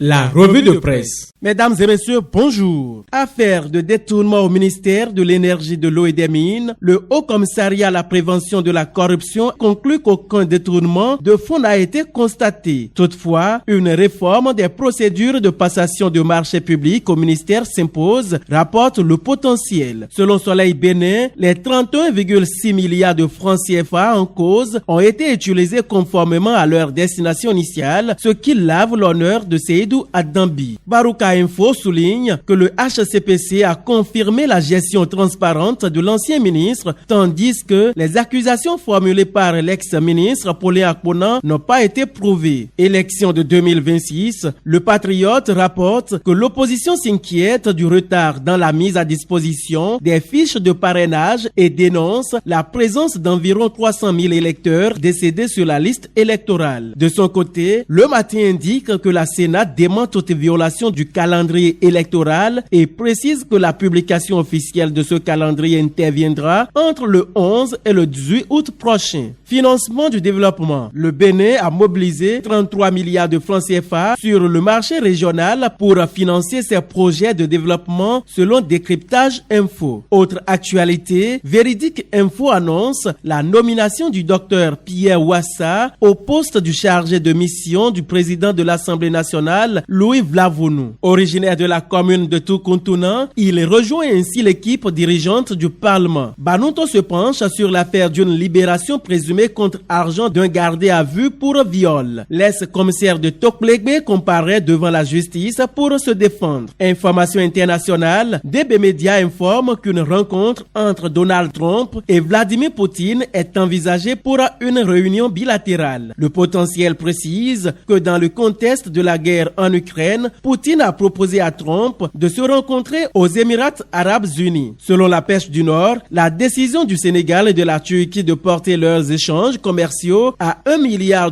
La revue de presse. Mesdames et messieurs, bonjour. Affaire de détournement au ministère de l'Énergie, de l'Eau et des Mines, le Haut Commissariat à la prévention de la corruption conclut qu'aucun détournement de fonds n'a été constaté. Toutefois, une réforme des procédures de passation de marchés publics au ministère s'impose, rapporte le potentiel. Selon Soleil Bénin, les 31,6 milliards de francs CFA en cause ont été utilisés conformément à leur destination initiale, ce qui lave l'honneur de Seydou Adambi. Barouka Info souligne que le HCPC a confirmé la gestion transparente de l'ancien ministre, tandis que les accusations formulées par l'ex-ministre Paulin Akpona n'ont pas été prouvées. Élection de 2026, le Patriote rapporte que l'opposition s'inquiète du retard dans la mise à disposition des fiches de parrainage et dénonce la présence d'environ 300 000 électeurs décédés sur la liste électorale. De son côté, Le Matin indique que la Sénat dément toute violation du calendrier électoral et précise que la publication officielle de ce calendrier interviendra entre le 11 et le 18 août prochain. Financement du développement. Le Bénin a mobilisé 33 milliards de francs CFA sur le marché régional pour financer ses projets de développement selon Décryptage Info. Autre actualité, Véridique Info annonce la nomination du docteur Pierre Ouassa au poste du chargé de mission du président de l'Assemblée nationale, Louis Vlavounou. Originaire de la commune de Toukontounan, il rejoint ainsi l'équipe dirigeante du Parlement. Banouto se penche sur l'affaire d'une libération présumée contre argent d'un gardé à vue pour viol. L'ex-commissaire de Toklegbe comparaît devant la justice pour se défendre. Information internationale, DB Media informe qu'une rencontre entre Donald Trump et Vladimir Poutine est envisagée pour une réunion bilatérale. Le potentiel précise que dans le contexte de la guerre en Ukraine, Poutine a proposé à Trump de se rencontrer aux Émirats arabes unis. Selon la Pêche du Nord, la décision du Sénégal et de la Turquie de porter leurs échanges commerciaux à $1 milliard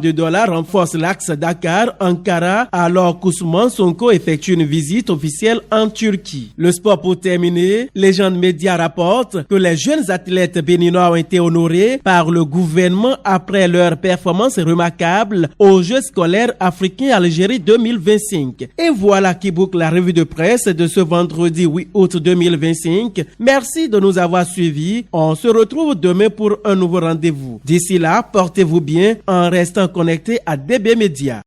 renforce l'axe Dakar-Ankara alors qu'Ousmane Sonko effectue une visite officielle en Turquie. Le sport pour terminer, Légende Média rapporte que les jeunes athlètes béninois ont été honorés par le gouvernement après leur performance remarquable aux Jeux scolaires africains Algérie 2025. Et voilà qui boucle la revue de presse de ce vendredi 8 août 2025. Merci de nous avoir suivis. On se retrouve demain pour un nouveau rendez-vous. D'ici là, portez-vous bien en restant connecté à DB Media.